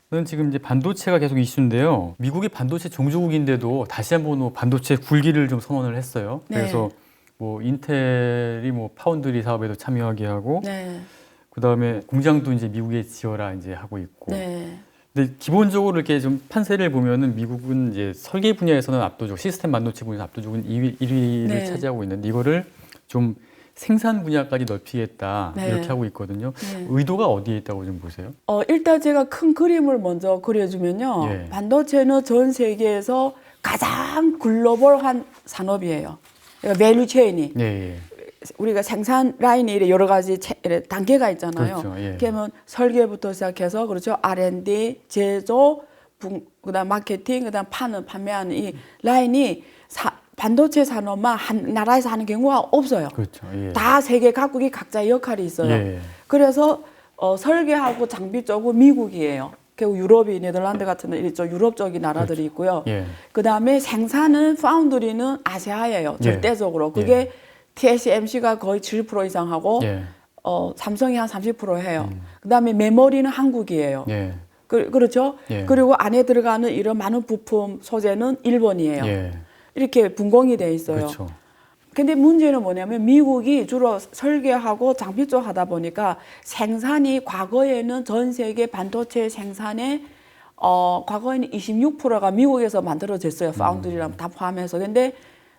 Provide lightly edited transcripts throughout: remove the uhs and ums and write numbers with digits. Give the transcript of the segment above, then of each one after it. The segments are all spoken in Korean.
저는 지금 이제 반도체가 계속 이슈인데요. 미국이 반도체 종주국인데도 다시 한번 뭐 반도체 굴기를 좀 선언을 했어요. 네. 그래서 뭐 인텔이 뭐 파운드리 사업에도 참여하게 하고, 네. 그다음에 공장도 이제 미국에 지어라 이제 하고 있고. 네. 근데 기본적으로 이렇게 좀 판세를 보면은 미국은 이제 설계 분야에서는 압도적, 시스템 반도체 분야에서 압도적인 1위를 네. 차지하고 있는데 이거를 좀 생산 분야까지 넓히겠다 네. 이렇게 하고 있거든요. 네. 의도가 어디에 있다고 좀 보세요? 일단 제가 큰 그림을 먼저 그려주면요. 예. 반도체는 전 세계에서 가장 글로벌한 산업이에요. 그러니까 밸류 체인이. 예, 예. 우리가 생산 라인이 이래 여러 가지 이래 단계가 있잖아요. 그렇죠. 예. 그러면 설계부터 시작해서 그렇죠. R&D, 제조, 그다음 마케팅, 그다음 판매하는 이 라인이 반도체 산업만 한 나라에서 하는 경우가 없어요. 그렇죠. 예. 다 세계 각국이 각자의 역할이 있어요. 예. 그래서 설계하고 장비 쪽은 미국이에요. 그리고 유럽이 네덜란드 같은 이쪽 유럽 쪽이 나라들이 있고요. 예. 그다음에 생산은 파운드리는 아시아예요. 예. 절대적으로. 그게 TSMC가 거의 7% 이상 하고 예. 삼성이 한 30% 해요. 그다음에 메모리는 한국이에요. 예. 그렇죠? 예. 그리고 안에 들어가는 이런 많은 부품 소재는 일본이에요. 예. 이렇게 분공이 돼 있어요. 그렇죠. 근데 문제는 뭐냐면 미국이 주로 설계하고 장비 쪽 하다 보니까 생산이 과거에는 전 세계 반도체 생산의 과거에는 26%가 미국에서 만들어졌어요. 파운드리랑 다 포함해서. 근데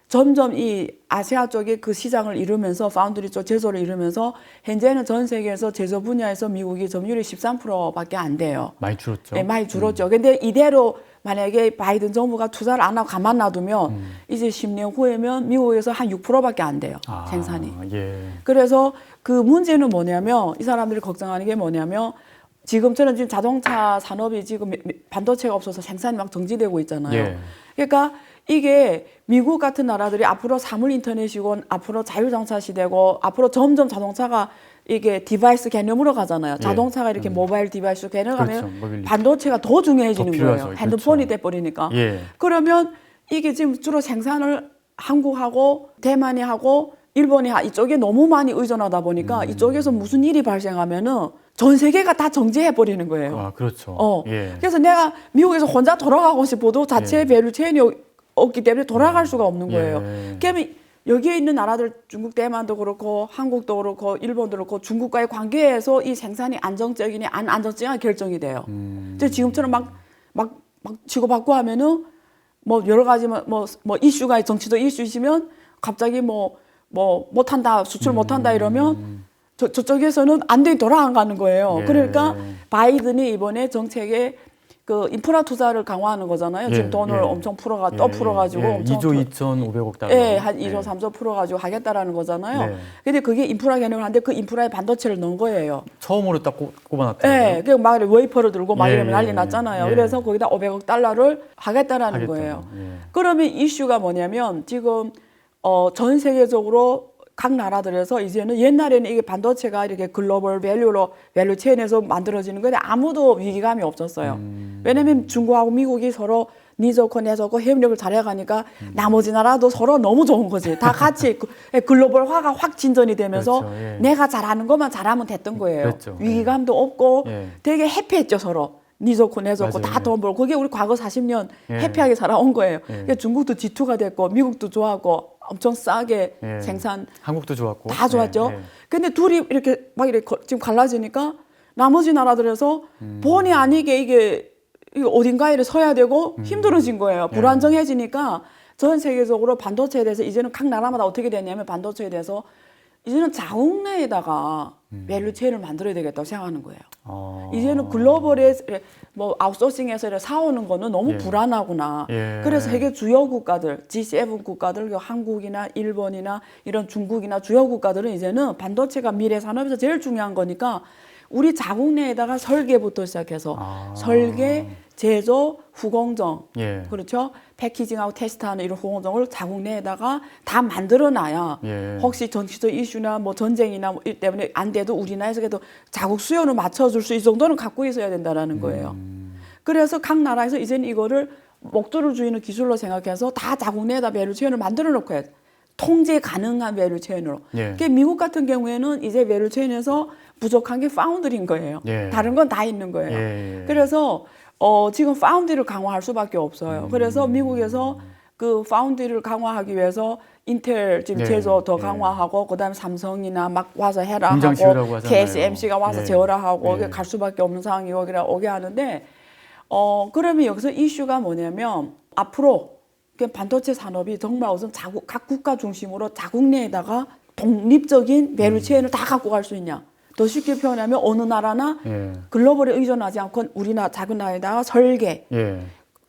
점점 이 아시아 쪽에 그 시장을 이루면서 파운드리 쪽 제조를 이루면서 현재는 전 세계에서 제조 분야에서 미국이 점유율이 13%밖에 안 돼요. 많이 줄었죠. 네, 많이 줄었죠. 근데 이대로 만약에 바이든 정부가 투자를 안 하고 가만 놔두면 이제 10년 후에면 미국에서 한 6%밖에 안 돼요. 생산이. 예. 그래서 그 문제는 뭐냐면 이 사람들이 걱정하는 게 뭐냐면 지금처럼 지금 자동차 산업이 지금 반도체가 없어서 생산이 막 정지되고 있잖아요. 예. 그러니까 이게 미국 같은 나라들이 앞으로 사물 인터넷이고 앞으로 자율주행차 시대고 앞으로 점점 자동차가 이게 디바이스 개념으로 가잖아요. 자동차가 이렇게 모바일 디바이스 개념하면 그렇죠. 모빌리티. 반도체가 더 중요해지는 더 거예요. 필요하죠. 핸드폰이 그렇죠. 돼버리니까. 예. 그러면 이게 지금 주로 생산을 한국하고 대만이 하고 일본이 이쪽에 너무 많이 의존하다 보니까 이쪽에서 무슨 일이 발생하면은 전 세계가 다 정지해 버리는 거예요. 아, 그렇죠. 예. 그래서 내가 미국에서 혼자 돌아가고 싶어도 자체 밸류 체인이 없기 때문에 돌아갈 수가 없는 거예요. 예. 그러면 여기에 있는 나라들 중국, 대만도 그렇고 한국도 그렇고 일본도 그렇고 중국과의 관계에서 이 생산이 안정적이냐 안 안정적이냐 결정이 돼요. 근데 지금처럼 막 치고받고 하면은 뭐 여러 가지 뭐 이슈가 정치적 이슈이시면 갑자기 뭐 못한다 수출 못한다 이러면 저쪽에서는 안 돼 돌아가는 거예요. 예. 그러니까 바이든이 이번에 정책에 그 인프라 투자를 강화하는 거잖아요. 예, 지금 돈을 예. 엄청 또 풀어가지고 엄청 2조 2,500억 달러. 예, 한 2조 3조 풀어가지고 하겠다라는 거잖아요. 네. 근데 그게 인프라 개념을 하는데 그 인프라에 반도체를 넣은 거예요. 처음으로 딱 꼽아놨다. 예, 그막 웨이퍼를 들고 막 예, 이러면 난리 예, 났잖아요. 예. 그래서 거기다 500억 달러를 하겠다라는 하겠다고. 거예요. 예. 그러면 이슈가 뭐냐면 지금 전 세계적으로 각 나라들에서 이제는 옛날에는 이게 반도체가 이렇게 글로벌 밸류 체인에서 만들어지는 건데 아무도 위기감이 없었어요. 왜냐면 중국하고 미국이 서로 니 좋고 내 좋고 협력을 잘해가니까 나머지 나라도 서로 너무 좋은 거지. 다 같이 글로벌화가 확 진전이 되면서 그렇죠. 예. 내가 잘하는 것만 잘하면 됐던 거예요. 그렇죠. 위기감도 없고 예. 되게 해피했죠 서로. 니 좋고 내 좋고 맞아요. 다 돈 벌고 그게 우리 과거 40년 예. 해피하게 살아온 거예요. 예. 그러니까 중국도 G2가 됐고 미국도 좋아하고 엄청 싸게 예. 생산 한국도 좋았고. 다 좋았죠. 예, 예. 근데 둘이 이렇게 막 이렇게 지금 갈라지니까 나머지 나라들에서 본의 아니게 이게 어딘가에 서야 되고 힘들어진 거예요. 불안정해지니까 전 세계적으로 반도체에 대해서 이제는 각 나라마다 어떻게 되냐면 반도체에 대해서 이제는 자국 내에다가 밸류 체인을 만들어야 되겠다고 생각하는 거예요. 이제는 글로벌에 뭐 아웃소싱해서 사오는 거는 너무 예. 불안하구나. 예. 그래서 세계 주요 국가들, G7 국가들, 한국이나 일본이나 이런 중국이나 주요 국가들은 이제는 반도체가 미래 산업에서 제일 중요한 거니까 우리 자국 내에다가 설계부터 시작해서 설계, 제조, 후공정, 예. 그렇죠? 패키징하고 테스트하는 이런 후공정을 자국 내에다가 다 만들어놔야 예. 혹시 정치적 이슈나 뭐 전쟁이나 뭐 일 때문에 안 돼도 우리나라에서 그래도 자국 수요를 맞춰줄 수 이 정도는 갖고 있어야 된다라는 거예요. 그래서 각 나라에서 이제는 이거를 목줄을 조이는 기술로 생각해서 다 자국 내에다 밸류 체인을 만들어 놓고 해요. 통제 가능한 밸류 체인으로. 예. 미국 같은 경우에는 이제 밸류 체인에서 부족한 게 파운드리인 거예요. 예. 다른 건 다 있는 거예요. 예. 그래서 지금 파운드리를 강화할 수밖에 없어요. 그래서 미국에서 그 파운드리를 강화하기 위해서 인텔 지금 네. 제조 더 예. 강화하고 그다음에 삼성이나 막 와서 해라 공장 하고 지으라고 하잖아요. TSMC가 와서 예. 재워라 하고 예. 갈 수밖에 없는 상황이 오게 하는데 그러면 여기서 이슈가 뭐냐면 앞으로 그 반도체 산업이 정말 우선 각 국가 중심으로 자국 내에다가 독립적인 밸류체인을 다 갖고 갈 수 있냐. 더 쉽게 표현하면 어느 나라나 예. 글로벌에 의존하지 않고 우리나라 작은 나라에다가 설계, 예.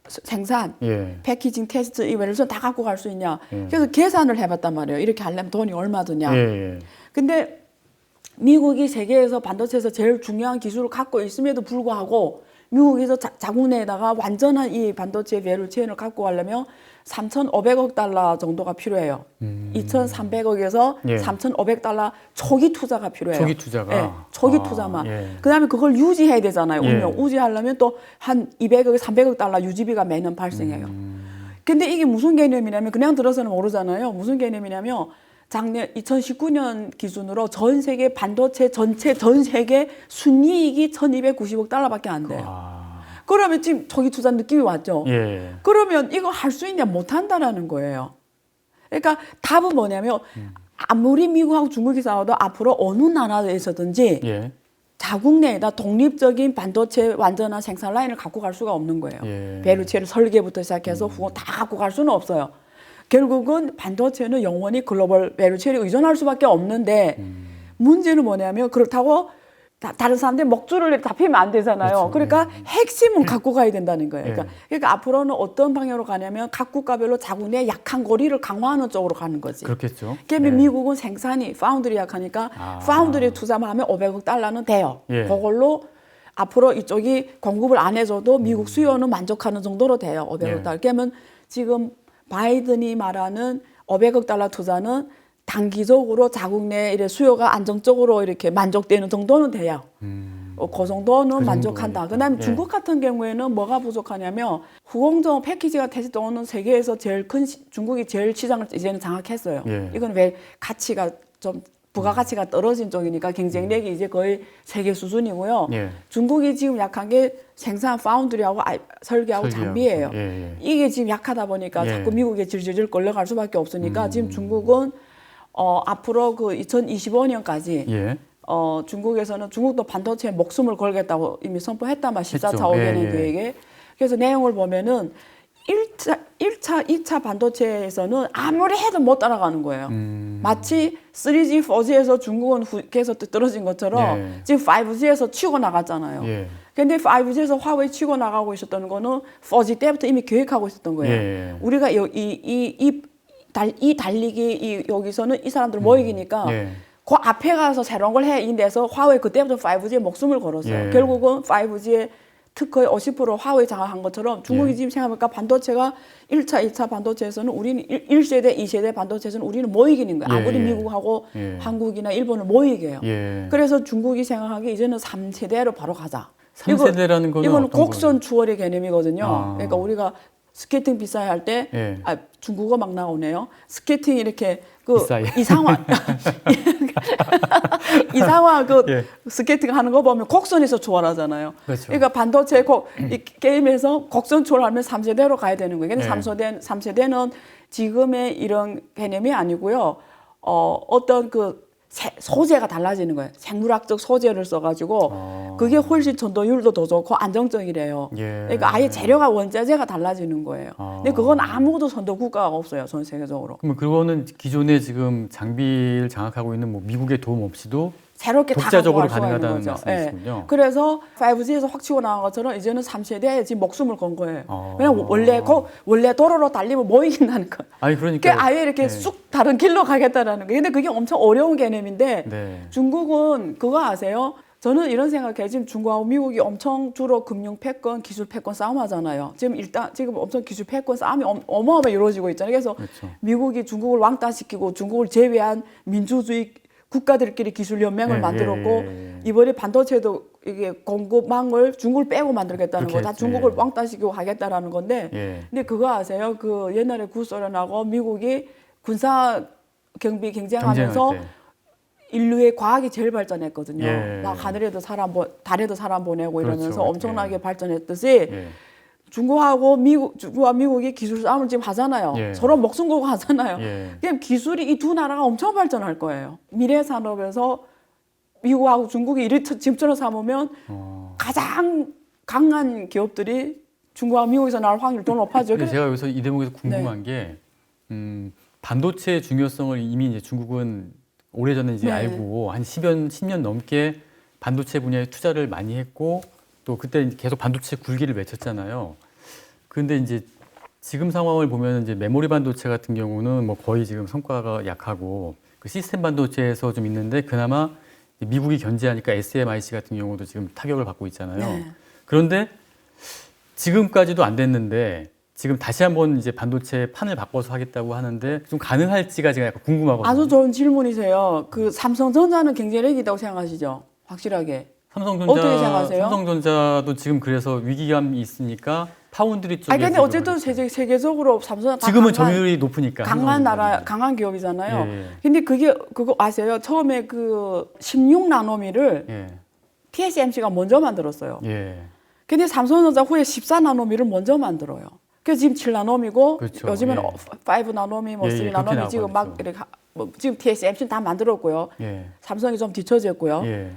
생산, 예. 패키징, 테스트 이 밸류체인 다 갖고 갈 수 있냐. 예. 그래서 계산을 해봤단 말이에요. 이렇게 하려면 돈이 얼마 드냐. 예. 근데 미국이 세계에서 반도체에서 제일 중요한 기술을 갖고 있음에도 불구하고 미국에서 자국 내에다가 완전한 이 반도체 밸류체인을 갖고 가려면 3,500억 달러 정도가 필요해요. 2,300억에서 예. 3,500달러 초기 투자가 필요해요. 초기 투자가? 네, 초기 투자만. 예. 그다음에 그걸 유지해야 되잖아요. 예. 운영. 유지하려면 또 한 200억, 300억 달러 유지비가 매년 발생해요. 근데 이게 무슨 개념이냐면 그냥 들어서는 모르잖아요. 무슨 개념이냐면 작년 2019년 기준으로 전 세계 반도체 전체 전 세계 순이익이 1,290억 달러밖에 안 돼요. 그러면 지금 초기 투자 느낌이 왔죠. 예. 그러면 이거 할 수 있냐 못 한다라는 거예요. 그러니까 답은 뭐냐면 아무리 미국하고 중국이 싸워도 앞으로 어느 나라에서든지 예. 자국 내에다 독립적인 반도체 완전한 생산 라인을 갖고 갈 수가 없는 거예요. 예. 밸류체를 설계부터 시작해서 후원 다 갖고 갈 수는 없어요. 결국은 반도체는 영원히 글로벌 밸류체에 의존할 수밖에 없는데 문제는 뭐냐면 그렇다고 다른 사람들 먹줄을 잡히면 안 되잖아요. 그렇죠. 그러니까 핵심은 갖고 가야 된다는 거예요. 예. 그러니까 앞으로는 어떤 방향으로 가냐면 각 국가별로 자국 내 약한 고리를 강화하는 쪽으로 가는 거지. 그렇겠죠. 그러면 예. 미국은 생산이 파운드리 약하니까 파운드리 투자만 하면 500억 달러는 돼요. 예. 그걸로 앞으로 이쪽이 공급을 안 해줘도 미국 수요는 만족하는 정도로 돼요. 500억 예. 달러. 그러면 지금 바이든이 말하는 500억 달러 투자는 단기적으로 자국 내 이래 수요가 안정적으로 이렇게 만족되는 정도는 돼요. 그 정도는 그 만족한다. 정도니까. 그다음에 예. 중국 같은 경우에는 뭐가 부족하냐면 후공정 패키지가 테스트오는 세계에서 제일 큰 중국이 제일 시장을 이제는 장악했어요. 예. 이건 왜 가치가 좀 부가가치가 떨어진 쪽이니까 경쟁력이 이제 거의 세계 수준이고요. 예. 중국이 지금 약한 게 생산 파운드리하고 설계하고 장비예요. 예. 이게 지금 약하다 보니까 예. 자꾸 미국에 질질질 끌려갈 수밖에 없으니까 지금 중국은 앞으로 그 2025년까지 예. 중국에서는 중국도 반도체에 목숨을 걸겠다고 이미 선포했단 말이에요. 14차 했죠. 5개년 예. 계획에. 그래서 내용을 보면은 1차, 2차 반도체에서는 아무리 해도 못 따라가는 거예요. 마치 3G, 4G에서 중국은 계속 떨어진 것처럼 예. 지금 5G에서 치고 나갔잖아요. 예. 근데 5G에서 화웨이 치고 나가고 있었던 거는 4G 때부터 이미 계획하고 있었던 거예요. 예. 우리가 이 달리기 여기서는 이 사람들 못 이기니까 예. 그 앞에 가서 새로운 걸 해. 인데서 화웨이 그때부터 5G에 목숨을 걸었어요. 예. 결국은 5G의 특허의 50% 화웨이 장악한 것처럼 중국이 예. 지금 생각해보니까 반도체가 1차, 2차 반도체에서는 우리는 1세대, 2세대 반도체에서는 우리는 못 이기는 거예요. 예. 아무리 미국하고 예. 한국이나 일본을 못 이겨요. 예. 그래서 중국이 생각하기에 이제는 3세대로 바로 가자. 3세대라는 거는 이건 어떤 곡선 추월의 개념이거든요. 아. 그러니까 우리가 스케이팅 비싸게 할 때, 예. 중국어 막 나오네요. 스케이팅 이렇게 비싸게. 이상화 이상화 예. 스케이팅 하는 거 보면 곡선에서 추월하잖아요. 그렇죠. 그러니까 반도체 이 게임에서 곡선 추월하면 3세대로 가야 되는 거예요. 근데 예. 3세대는 지금의 이런 개념이 아니고요. 어떤 그 소재가 달라지는 거예요. 생물학적 소재를 써가지고 그게 훨씬 전도율도 더 좋고 안정적이래요. 예. 그러니까 아예 재료가 원자재가 달라지는 거예요. 근데 그건 아무도 선도 국가가 없어요. 전 세계적으로. 그러면 그거는 기존에 지금 장비를 장악하고 있는 뭐 미국의 도움 없이도 새롭게 다 독자적으로 갖고 갈 수가 있는 가능하다는 거죠. 말씀이시군요. 그래서 5G에서 확 치고 나간 것처럼 이제는 3세대에 지금 목숨을 건 거예요. 아. 왜냐면 원래 도로로 달리면 뭐 이긴다는 거예요. 아니 그러니까 그러니까 아예 이렇게 네. 쑥 다른 길로 가겠다라는 거예요. 근데 그게 엄청 어려운 개념인데 네. 중국은 그거 아세요? 저는 이런 생각해요. 지금 중국하고 미국이 엄청 주로 금융 패권, 기술 패권 싸움하잖아요. 지금 엄청 기술 패권 싸움이 어마어마하게 이루어지고 있잖아요. 그래서 그렇죠. 미국이 중국을 왕따시키고 중국을 제외한 민주주의 국가들끼리 기술 연맹을 예, 만들었고 예. 이번에 반도체도 이게 공급망을 중국을 빼고 만들겠다는 거, 다 그렇게 중국을 예. 왕따시키고 하겠다라는 건데, 예. 근데 그거 아세요? 그 옛날에 구소련하고 미국이 군사 경비 경쟁하면서 경쟁할 때. 인류의 과학이 제일 발전했거든요. 예. 막 하늘에도 달에도 사람 보내고 이러면서 그렇죠. 엄청나게 예. 발전했듯이 예. 중국과 미국이 기술 싸움을 지금 하잖아요. 예. 서로 목숨 걸고 하잖아요. 예. 그럼 기술이 이 두 나라가 엄청 발전할 거예요. 미래 산업에서 미국하고 중국이 이를 집처럼 삼으면 가장 강한 기업들이 중국하고 미국에서 나올 확률이 더 높아져. 근데 제가 여기서 이 대목에서 궁금한 게 반도체의 중요성을 이미 이제 중국은 오래전에 이제 네. 알고 한 10년 넘게 반도체 분야에 투자를 많이 했고 또 그때 계속 반도체 굴기를 외쳤잖아요. 그런데 이제 지금 상황을 보면 이제 메모리 반도체 같은 경우는 뭐 거의 지금 성과가 약하고 그 시스템 반도체에서 좀 있는데 그나마 미국이 견제하니까 SMIC 같은 경우도 지금 타격을 받고 있잖아요. 네. 그런데 지금까지도 안 됐는데 지금 다시 한번 이제 반도체 판을 바꿔서 하겠다고 하는데 좀 가능할지가 제가 약간 궁금하거든요. 아주 좋은 질문이세요. 그 삼성전자는 경쟁력이 있다고 생각하시죠? 확실하게. 어떻게 생각하세요? 삼성전자도 지금 그래서 위기감이 있으니까 파운드리 쪽에. 아니 근데 어쨌든 세계적으로 삼성은 지금은 점유율이 높으니까. 강한 나라, 삼성전자는. 강한 기업이잖아요. 예, 예. 근데 그거 아세요? 처음에 그 16나노미를 예. TSMC가 먼저 만들었어요. 예. 근데 삼성전자 후에 14나노미를 먼저 만들어요. 그래서 지금 7나노미고 그렇죠. 요즘에는 예. 5나노미, 뭐 예, 예, 3나노미 그렇게 지금 나오고 막 있죠. 이렇게 지금 TSMC는 다 만들었고요. 예. 삼성이 좀 뒤처졌고요. 예.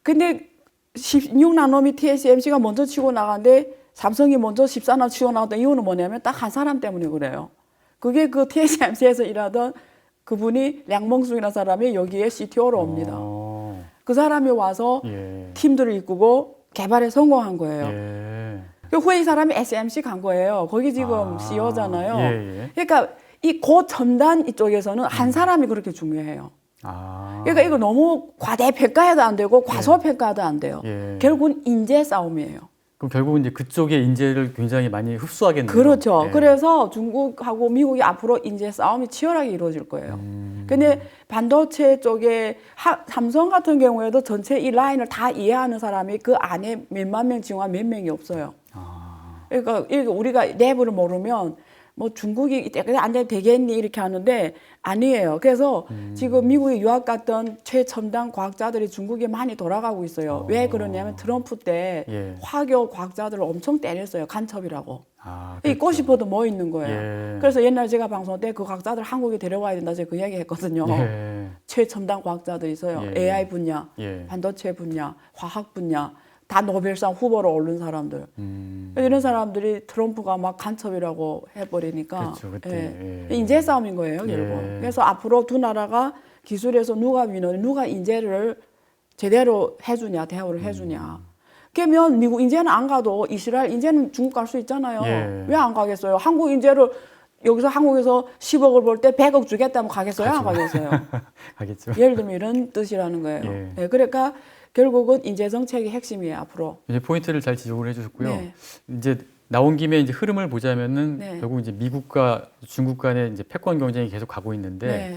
근데 16나노미 TSMC가 먼저 치고 나가는데 삼성이 먼저 14나노 치고 나갔던 이유는 뭐냐면 딱 한 사람 때문에 그래요. 그게 그 TSMC에서 일하던 그분이 량멍숭이라는 사람이 여기에 CTO로 옵니다. 그 사람이 와서 예. 팀들을 이끌고 개발에 성공한 거예요. 예. 그 후에 이 사람이 SMC 간 거예요. 거기 지금 CEO잖아요. 예, 예. 그러니까 이 고첨단 이쪽에서는 한 사람이 그렇게 중요해요. 그러니까 이거 너무 과대평가해도 안 되고 과소평가도 안 돼요. 예. 결국은 인재 싸움이에요. 그럼 결국은 이제 그쪽의 인재를 굉장히 많이 흡수하겠네요. 그렇죠. 예. 그래서 중국하고 미국이 앞으로 인재 싸움이 치열하게 이루어질 거예요. 근데 반도체 쪽에 삼성 같은 경우에도 전체 이 라인을 다 이해하는 사람이 그 안에 몇만 명 중에 몇 명이 없어요. 그러니까 우리가 내부를 모르면 뭐 중국이 안 되면 되겠니 이렇게 하는데 아니에요. 그래서 지금 미국에 유학 갔던 최첨단 과학자들이 중국에 많이 돌아가고 있어요. 왜 그러냐면 트럼프 때 예. 화교 과학자들을 엄청 때렸어요. 간첩이라고. 그렇죠. 있고 싶어도 뭐 있는 거예요. 예. 그래서 옛날 제가 방송 때 그 과학자들 한국에 데려와야 된다 제가 그 이야기 했거든요. 예. 최첨단 과학자들이 있어요. 예. AI 분야, 예. 반도체 분야, 화학 분야 다 노벨상 후보로 오른 사람들. 이런 사람들이 트럼프가 막 간첩이라고 해버리니까 그렇죠, 그때. 예. 인재 싸움인 거예요, 결국. 예. 그래서 앞으로 두 나라가 기술에서 누가 위너, 누가 인재를 제대로 해주냐, 대우를 해주냐. 그러면 미국 인재는 안 가도 이스라엘 인재는 중국 갈 수 있잖아요. 예. 왜 안 가겠어요? 한국 인재를 여기서 한국에서 10억을 벌 때 100억 주겠다면 가겠어요? 안 가겠어요? 가겠죠. 예를 들면 이런 뜻이라는 거예요. 예. 네, 그러니까 결국은 인재 정책이 핵심이에요, 앞으로. 이제 포인트를 잘 지적을 해주셨고요. 네. 이제 나온 김에 이제 흐름을 보자면은 네. 결국 이제 미국과 중국 간의 이제 패권 경쟁이 계속 가고 있는데 네.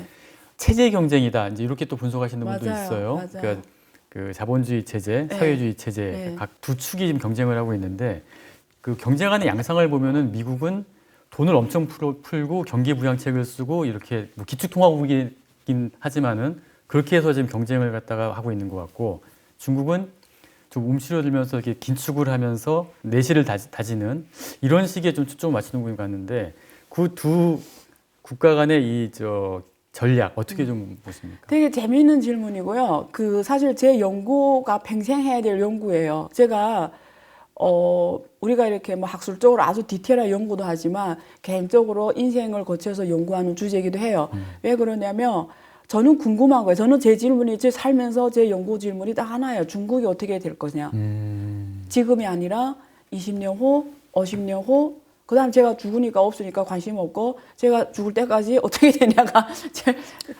체제 경쟁이다. 이제 이렇게 또 분석하시는 분도 맞아요. 있어요. 맞아요. 그러니까 그 자본주의 체제, 네. 사회주의 체제 네. 각 두 축이 지금 경쟁을 하고 있는데 그 경쟁하는 양상을 보면은 미국은 돈을 엄청 풀고 경기 부양책을 쓰고 이렇게 뭐 기축통화국이긴 하지만은 그렇게 해서 지금 경쟁을 갖다가 하고 있는 것 같고 중국은 좀 움츠러들면서 이렇게 긴축을 하면서 내실을 다지는 이런 식의 좀 초점을 맞추는 것 같는데 그 두 국가 간의 이 전략 어떻게 좀 보십니까? 되게 재미있는 질문이고요. 그 사실 제 연구가 평생 해야 될 연구예요. 제가 우리가 이렇게 뭐 학술적으로 아주 디테일한 연구도 하지만 개인적으로 인생을 거쳐서 연구하는 주제이기도 해요. 왜 그러냐면 저는 궁금한 거예요. 저는 제 질문이 제 살면서 제 연구 질문이 딱 하나예요. 중국이 어떻게 될 거냐. 지금이 아니라 20년 후, 50년 후, 그 다음 제가 죽으니까 없으니까 관심 없고 제가 죽을 때까지 어떻게 되냐가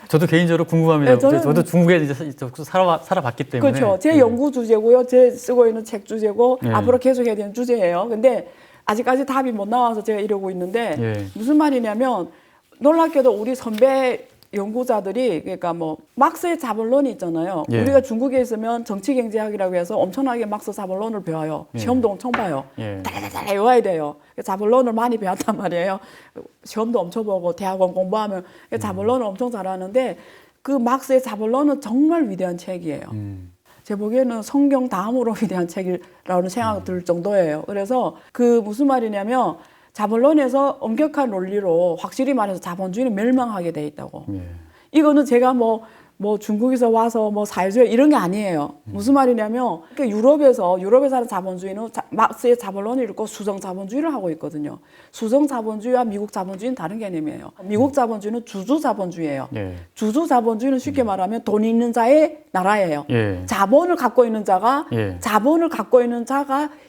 저도 개인적으로 궁금합니다. 네, 저도 중국에 이제 살아봤기 때문에. 그렇죠. 제 예. 연구 주제고요. 제 쓰고 있는 책 주제고 예. 앞으로 계속 해야 되는 주제예요. 근데 아직까지 답이 못 나와서 제가 이러고 있는데 예. 무슨 말이냐면 놀랍게도 우리 선배 연구자들이 그러니까 뭐 막스의 자본론이 있잖아요. 예. 우리가 중국에 있으면 정치경제학이라고 해서 엄청나게 막스 자본론을 배워요. 예. 시험도 엄청 봐요. 예. 달달달 외워야 돼요. 자본론을 많이 배웠단 말이에요. 시험도 엄청 보고 대학원 공부하면 자본론을 엄청 잘하는데 그 막스의 자본론은 정말 위대한 책이에요. 제 보기에는 성경 다음으로 위대한 책이라는 생각이 들 정도예요. 그래서 그 무슨 말이냐면 자본론에서 엄격한 논리로 확실히 말해서 자본주의는 멸망하게 돼 있다고. 예. 이거는 제가 뭐 중국에서 와서 뭐 사회주의 이런 게 아니에요. 무슨 말이냐면 그러니까 유럽에서 하는 자본주의는 막스의 자본론을 읽고 수정 자본주의를 하고 있거든요. 수정 자본주의와 미국 자본주의는 다른 개념이에요. 미국 자본주의는 주주 자본주의예요. 예. 주주 자본주의는 쉽게 말하면 돈 있는 자의 나라예요. 예. 자본을 갖고 있는 자가 예.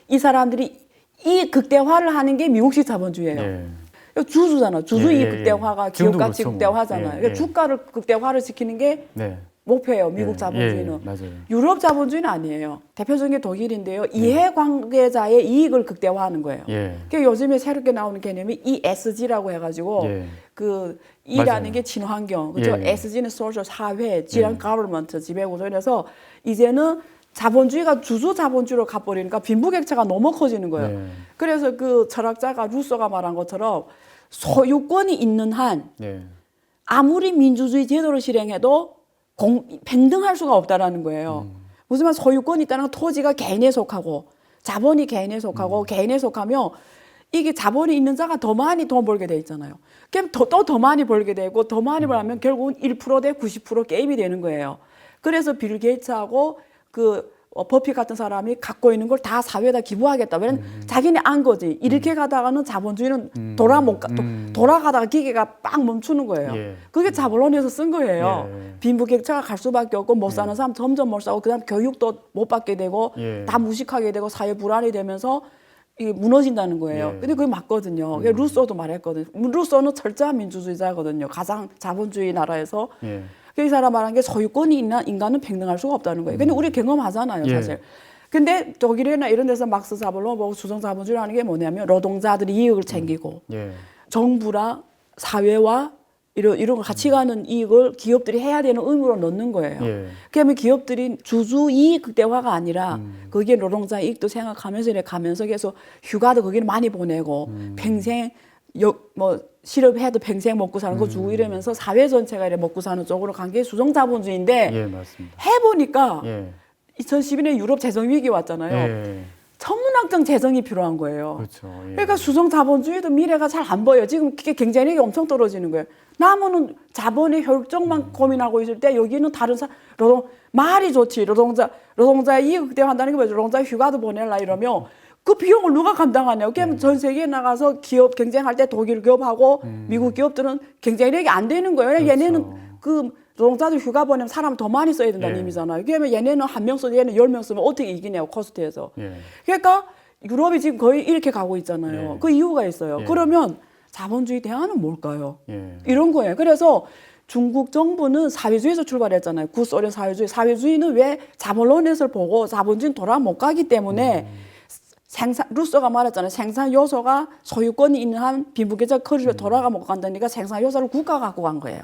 이 사람들이 이 극대화를 하는 게 미국식 자본주의예요. 예. 주주잖아. 주주 예, 이익 예, 극대화가 예. 기업 지금도 가치 그렇죠, 뭐. 극대화잖아요. 예, 그러니까 예. 주가를 극대화를 시키는 게 네. 목표예요. 미국 예, 자본주의는. 예, 맞아요. 유럽 자본주의는 아니에요. 대표적인 게 독일인데요. 이해관계자의 이익을 극대화하는 거예요. 예. 그러니까 요즘에 새롭게 나오는 개념이 ESG라고 해가지고 예. 그 E라는 맞아요. 게 친환경, 그렇죠? 예, 예. SG는 social 사회, G는 government 지배구조에서 이제는 자본주의가 주주 자본주의로 가버리니까 빈부격차가 너무 커지는 거예요. 네. 그래서 그 철학자가 루소가 말한 것처럼 소유권이 있는 한 예. 아무리 민주주의 제도를 실행해도 평등할 수가 없다라는 거예요. 무슨 말 소유권이 있다는 건 토지가 개인에 속하고 자본이 개인에 속하고 개인에 속하면 이게 자본이 있는 자가 더 많이 돈 벌게 돼 있잖아요. 그럼 더 많이 벌게 되고 더 많이 벌면 결국은 1% 대 90% 게임이 되는 거예요. 그래서 빌 게이츠하고 버핏 같은 사람이 갖고 있는 걸 다 사회에다 기부하겠다. 왜냐면 자기네 안 거지. 이렇게 가다가는 자본주의는 돌아가다가 기계가 빡 멈추는 거예요. 예. 그게 자본론에서 쓴 거예요. 예. 빈부격차가 갈 수밖에 없고 못 사는 사람 점점 못 사고 그다음 교육도 못 받게 되고 예. 다 무식하게 되고 사회 불안이 되면서 이게 무너진다는 거예요. 예. 근데 그게 맞거든요. 그게 루소도 말했거든요. 루소는 철저한 민주주의자거든요. 가장 자본주의 나라에서. 예. 이 사람 말한 게 소유권이 있나 인간은 평등할 수가 없다는 거예요. 근데 우리 경험하잖아요, 예. 사실. 근데 독일이나 이런 데서 막스 자본론 보고 수정 자본주의라는 게 뭐냐면 노동자들이 이익을 챙기고 예. 정부랑 사회와 이런 거 같이 가는 이익을 기업들이 해야 되는 의무로 넣는 거예요. 예. 그러면 기업들이 주주 이익 극대화가 아니라 거기에 노동자 이익도 생각하면서 이렇게 가면서 계속 휴가도 거기는 많이 보내고 평생 실업해도 평생 먹고 사는 거 주고 이러면서 사회 전체가 이렇게 먹고 사는 쪽으로 간 게 수정 자본주의인데 예, 맞습니다. 해보니까 예. 2012년에 유럽 재정 위기 왔잖아요. 예. 천문학적 재정이 필요한 거예요. 그렇죠. 예. 그러니까 수정 자본주의도 미래가 잘 안 보여. 지금 경쟁력이 엄청 떨어지는 거예요. 남은 자본의 효율적만 고민하고 있을 때 여기는 다른 말이 좋지. 노동자 이익 극대화한다는 게 뭐죠? 노동자 휴가도 보내라 이러면 그 비용을 누가 감당하냐고. 그러면 전 세계에 나가서 기업 경쟁할 때 독일 기업하고 미국 기업들은 경쟁력이 안 되는 거예요. 그렇죠. 얘네는 그 노동자들 휴가 보내면 사람 더 많이 써야 된다는 예. 의미잖아요. 그러면 얘네는 한 명 써도 얘는 10명 쓰면 어떻게 이기냐고 코스트에서. 예. 그러니까 유럽이 지금 거의 이렇게 가고 있잖아요. 예. 그 이유가 있어요. 예. 그러면 자본주의 대안은 뭘까요? 예. 이런 거예요. 그래서 중국 정부는 사회주의에서 출발했잖아요. 구소련 사회주의. 사회주의는 왜 자본론에서 보고 자본주의는 돌아 못 가기 때문에 루소가 말했잖아요. 생산 요소가 소유권이 있는 한 빈부격차 커리로 돌아가 못 간다니까 생산 요소를 국가가 갖고 간 거예요.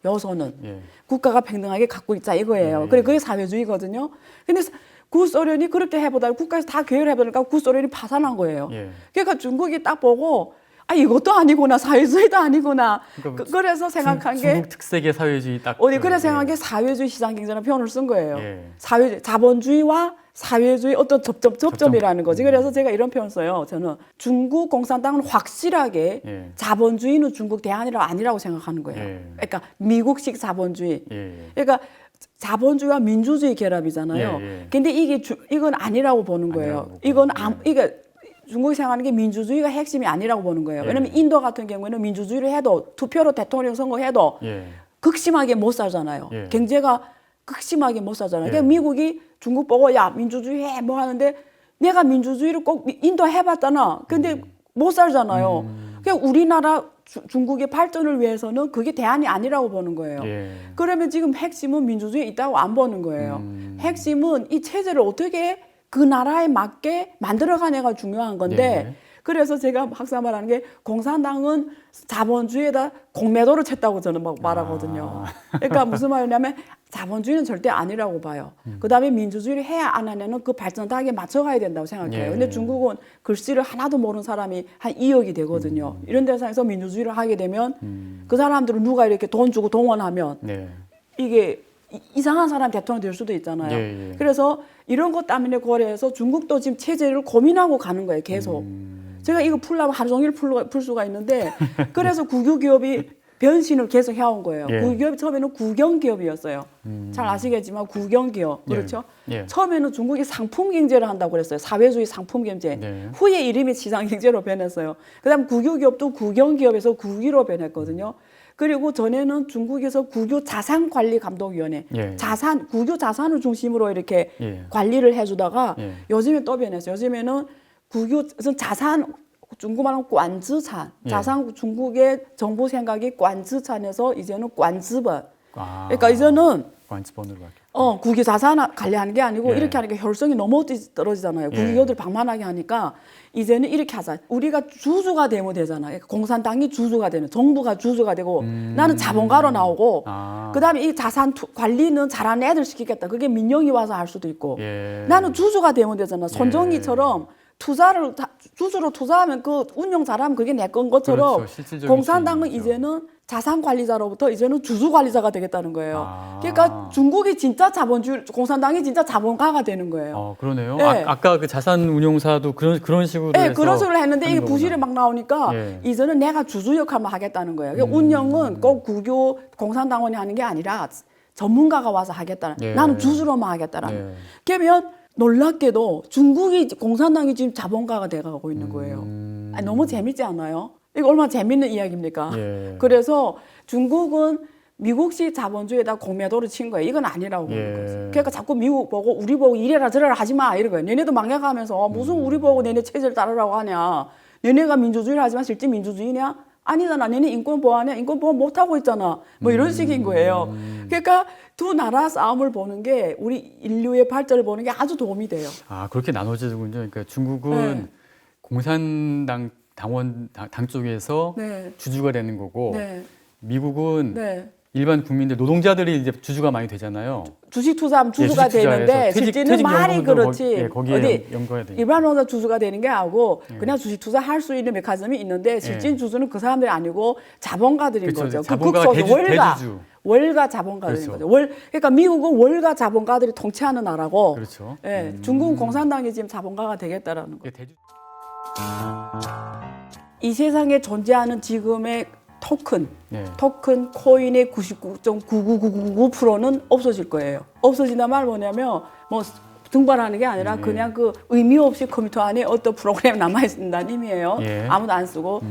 요소는 예. 국가가 평등하게 갖고 있자 이거예요. 그래 그게 사회주의거든요. 근데 구소련이 그렇게 해보다 국가에서 다 계열해보니까 구소련이 파산한 거예요. 예. 그러니까 중국이 딱 보고 이것도 아니구나 사회주의도 아니구나. 그러니까 그래서 생각한 게 중국 특색의 사회주의 딱 그래 생각한 게 사회주의 시장 경제라는 표현을 쓴 거예요. 예. 자본주의와 사회주의 어떤 접점이라는 거지. 그래서 제가 이런 표현 써요. 저는 중국 공산당은 확실하게 예. 자본주의는 중국 대안이라 아니라고 생각하는 거예요. 예. 그러니까 미국식 자본주의. 예. 그러니까 자본주의와 민주주의 결합이잖아요. 예, 예. 근데 이건 아니라고 보는 거예요. 아니라고 이건 예. 이게 중국이 생각하는 게 민주주의가 핵심이 아니라고 보는 거예요. 예. 왜냐하면 인도 같은 경우에는 민주주의를 해도 투표로 대통령 선거해도 예. 극심하게 못 살잖아요. 예. 경제가 극심하게 못 살잖아요. 예. 그러니까 미국이 중국 보고 야 민주주의 해 뭐 하는데 내가 민주주의를 꼭 인도 해봤잖아. 근데 못 살잖아요. 그러니까 우리나라 중국의 발전을 위해서는 그게 대안이 아니라고 보는 거예요. 예. 그러면 지금 핵심은 민주주의에 있다고 안 보는 거예요. 핵심은 이 체제를 어떻게 그 나라에 맞게 만들어가냐가 중요한 건데 예. 그래서 제가 항상 말하는 게 공산당은 자본주의에다 공매도를 쳤다고 저는 막 말하거든요. 그러니까 무슨 말이냐면 자본주의는 절대 아니라고 봐요. 그다음에 민주주의를 해야 안 하냐는 그 발전하게 맞춰가야 된다고 생각해요. 예. 근데 중국은 글씨를 하나도 모르는 사람이 한 2억이 되거든요. 이런 데서 민주주의를 하게 되면 그 사람들은 누가 이렇게 돈 주고 동원하면 네. 이게 이상한 사람 대통령 될 수도 있잖아요. 예, 예. 그래서 이런 것 때문에 고려해서 중국도 지금 체제를 고민하고 가는 거예요. 계속. 제가 이거 풀려면 하루 종일 풀 수가 있는데 그래서 국유 기업이 변신을 계속 해온 거예요. 예. 국유기업이 처음에는 국영기업이었어요. 잘 아시겠지만 국영기업. 그렇죠? 예. 처음에는 중국이 상품 경제를 한다고 그랬어요. 사회주의 상품 경제. 네. 후에 이름이 시장 경제로 변했어요. 그다음 국유기업도 국영기업에서 국유로 변했거든요. 그리고 전에는 중국에서 국유 자산관리감독위원회, 예. 국유 자산을 중심으로 이렇게 예. 관리를 해주다가 예. 요즘에 또 변했어요. 요즘에는 국유 자산 중국 말하면 관즈찬, 예. 자산 중국의 정부 생각이 관즈찬에서 이제는 관즈번. 아, 그러니까 이제는 관치번으로 바뀌었. 국유 자산 관리하는 게 아니고 예. 이렇게 하니까 효율성이 너무 떨어지잖아요. 예. 국유기업들 방만하게 하니까 이제는 이렇게 하자. 우리가 주주가 되면 되잖아. 그러니까 공산당이 주주가 되는, 정부가 주주가 되고 나는 자본가로 나오고 그다음에 이 자산 관리는 잘하는 애들 시키겠다. 그게 민영이 와서 할 수도 있고 예. 나는 주주가 되면 되잖아. 손정희처럼 투자를 주주로 투자하면 그 운영 잘하면 그게 내 건 것처럼 그렇죠. 실질적인 공산당은 수익이죠. 이제는 자산 관리자로부터 이제는 주주 관리자가 되겠다는 거예요. 아. 그러니까 중국이 진짜 자본주의, 공산당이 진짜 자본가가 되는 거예요. 그러네요. 예. 아까 그 자산 운용사도 그런 식으로 네, 해서 그런 식으로 했는데 이게 하는 부실이 거구나. 막 나오니까 예. 이제는 내가 주주 역할만 하겠다는 거예요. 그러니까 운영은 꼭 국유 공산당원이 하는 게 아니라 전문가가 와서 하겠다는. 예. 나는 주주로만 하겠다라는. 예. 그러면 놀랍게도 중국이 공산당이 지금 자본가가 돼가고 있는 거예요. 아니, 너무 재밌지 않아요? 이거 얼마나 재밌는 이야기입니까? 예. 그래서 중국은 미국식 자본주의에다 공매도를 친 거예요. 이건 아니라고 보는 예. 거죠. 그러니까 자꾸 미국 보고 우리 보고 이래라 저래라 하지 마 이런 거예요. 너네도 망해가면서 무슨 우리 보고 너네 체제를 따르라고 하냐. 너네가 민주주의를 하지만 실제 민주주의냐? 아니잖아. 너네 인권 보호하냐? 인권 보호 못하고 있잖아. 뭐 이런 식인 거예요. 그러니까 두 나라 싸움을 보는 게 우리 인류의 발전을 보는 게 아주 도움이 돼요. 그렇게 나눠지군요. 그러니까 중국은 네. 공산당 당 쪽에서 네. 주주가 되는 거고 네. 미국은 네. 일반 국민들 노동자들이 이제 주주가 많이 되잖아요. 주식 투자하면 주주가 예, 주식 투자해서 되는데 퇴직 실제는 말이 연금도 그렇지. 거기에 어디 연구해야 되니까. 일반론자 주주가 되는 게 아니고 그냥 주식 투자할 수 있는 메커니즘이 있는데 실질 주주는 그 사람들이 아니고 자본가들인 그렇죠. 거죠. 자본가 대주주. 월가 자본가들인 그렇죠. 거죠. 그러니까 미국은 월가 자본가들이 통치하는 나라고 그렇죠. 예, 중국은 공산당이 지금 자본가가 되겠다라는 거예요. 이 세상에 존재하는 지금의 토큰, 코인의 99.99999%는 없어질 거예요. 없어진다 말 뭐냐면 뭐 등반하는 게 아니라 그냥 그 의미 없이 컴퓨터 안에 어떤 프로그램이 남아 있다는 의미예요. 예. 아무도 안 쓰고.